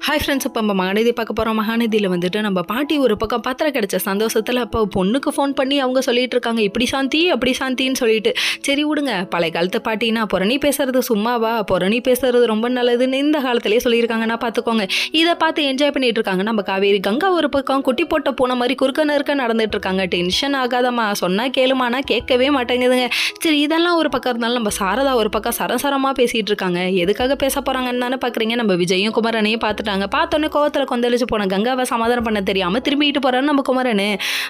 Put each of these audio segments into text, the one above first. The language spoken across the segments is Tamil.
ஹாய் ஃப்ரெண்ட்ஸ், இப்போ நம்ம மகாநதி பார்க்க போகிறோம். மகாநதியில் வந்துட்டு நம்ம பாட்டி ஒரு பக்கம் பாத்திரம் கிடச்ச சந்தோஷத்தில் அப்போ பொண்ணுக்கு ஃபோன் பண்ணி அவங்க சொல்லிட்டு இருக்காங்க, இப்படி சாந்தி அப்படி சாந்தின்னு சொல்லிட்டு. சரி விடுங்க, பழைய காலத்து பாட்டினா புரணி பேசுறது சும்மாவா, புரணி பேசுறது ரொம்ப நல்லதுன்னு இந்த காலத்திலேயே சொல்லியிருக்காங்கன்னா பார்த்துக்கோங்க. இதை பார்த்து என்ஜாய் பண்ணிட்டு இருக்காங்க நம்ம காவேரி. கங்கா ஒரு பக்கம் குட்டி போட்ட பூனை மாதிரி குறுக்க நறுக்க நடந்துட்டு இருக்காங்க. டென்ஷன் ஆகாதம்மா, சொன்னால் கேளுமானா கேட்கவே மாட்டேங்குதுங்க. சரி, இதெல்லாம் ஒரு பக்கம் இருந்தாலும் நம்ம சாரதா ஒரு பக்கம் சரசரமாக பேசிகிட்டு இருக்காங்க. எதுக்காக பேச போகிறாங்கன்னு தானே பார்க்குறீங்க. நம்ம விஜயும் குமரனையும் பார்த்துட்டாங்க. பார்த்தோன்னே கோவத்தில் கொந்தளிச்சு போன கங்காவை சமாதானம் பண்ண தெரியாமல் திரும்பிட்டு போகிறான்னு நம்ம குமரனு.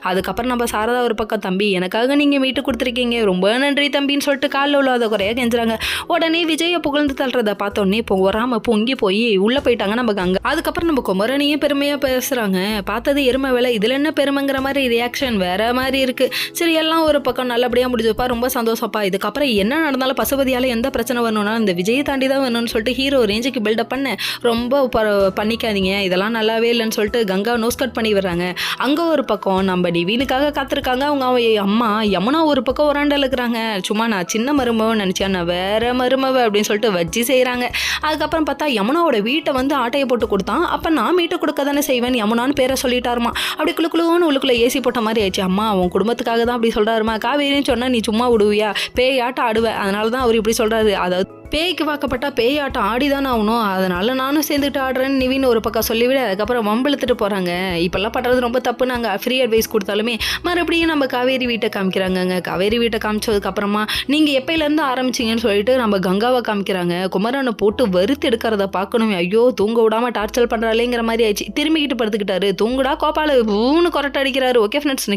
அதுக்கப்புறம் நம்ம சாரதா ஒரு பக்கம், தம்பி எனக்காக நீங்கள் மீட்டு கொடுத்துருக்கீங்க, ரொம்ப நன்றி தம்பின்னு சொல்லிட்டு காலில் உள்ளாத குறையாக கெஞ்சுறாங்க. உடனே விஜயை புகழ்ந்து தள்ளுறத பார்த்தோன்னே இப்போ வராமல் பொங்கி போய் உள்ளே போயிட்டாங்க நம்ம கங்கா. அதுக்கப்புறம் நம்ம குமரனையும் பெருமையாக பேசுகிறாங்க. பார்த்தது எருமை வேலை, இதில் என்ன பெருமைங்கிற மாதிரி ரியாக்ஷன் வேற மாதிரி இருக்குது. சரி, எல்லாம் ஒரு பக்கம் நல்லபடியாக முடிஞ்சப்பா, ரொம்ப சந்தோஷப்பா. இதுக்கப்புறம் என்ன நடந்தாலும் பசுபதியால் எந்த பிரச்சனை வரணும்னா இந்த விஜயை தாண்டி தான் வேணும்னு சொல்லிட்டு ஹீரோ ரேஞ்சுக்கு பில்டப் பண்ண ரொம்ப பண்ணிக்காதீங்க, இதெல்லாம் நல்லாவே இல்லைன்னு சொல்லிட்டு கங்கா நோஸ் கட் பண்ணி விடுறாங்க. அங்கே ஒரு பக்கம் நம்ம நிவீனுக்காக காத்திருக்காங்க. அவங்க அம்மா யமுனா ஒரு பக்கம் உராண்டல் இருக்கிறாங்க. சும்மா நான் சின்ன மருமவை நினச்சேன், நான் வேற மருமவை அப்படின்னு சொல்லிட்டு வச்சு செய்கிறாங்க. அதுக்கப்புறம் பார்த்தா யமுனாவோட வீட்டை வந்து ஆட்டையை போட்டு கொடுத்தான். அப்போ நான் மீட்டை கொடுக்க தானே செய்வேன், யமுனான்னு பேரை சொல்லிட்டாருமா. அப்படி குழுக்குழுன்னு உள்ளுக்குள்ளே ஏசி போட்ட மாதிரி ஆயிடுச்சு. அம்மா அவன் குடும்பத்துக்காக தான் அப்படி சொல்கிறாருமா. காவேரின்னு சொன்னால் நீ சும்மா விடுவியா, பேயாட்டம் ஆடுவேன், அதனால தான் அவர் இப்படி சொல்கிறாரு. அதாவது பேய்க்கு வாக்கப்பட்டா பேயாட்டம் ஆடிதானே ஆகணும், அதனால நானும் சேர்ந்துட்டு ஆடுறேன்னு நிவின்னு ஒரு பக்கம் சொல்லிவிட அதுக்கப்புறம் வம்பிழுத்துட்டு போகிறாங்க. இப்போல்லாம் பண்ணுறது ரொம்ப தப்பு. நாங்கள் ஃப்ரீ அட்வைஸ் கொடுத்தாலுமே மறுபடியும் நம்ம காவேரி வீட்டை காமிக்கிறாங்கங்க. காவேரி வீட்டை காமிச்சதுக்கப்புறமா நீங்கள் எப்போலேருந்து ஆரம்பிச்சிங்கன்னு சொல்லிட்டு நம்ம கங்காவை காமிக்கிறாங்க. குமரனை போட்டு வறுத்து எடுக்கிறத பார்க்கணுமே, ஐயோ தூங்க விடாமல் டார்ச்சர் பண்ணுறாளேங்கிற மாதிரி ஆயிடுச்சு. திரும்பிக்கிட்டு படுத்துக்கிட்டாரு. தூங்குடா கோபால ஊன்னு கொரட்டை அடிக்கிறாரு. Okay friends.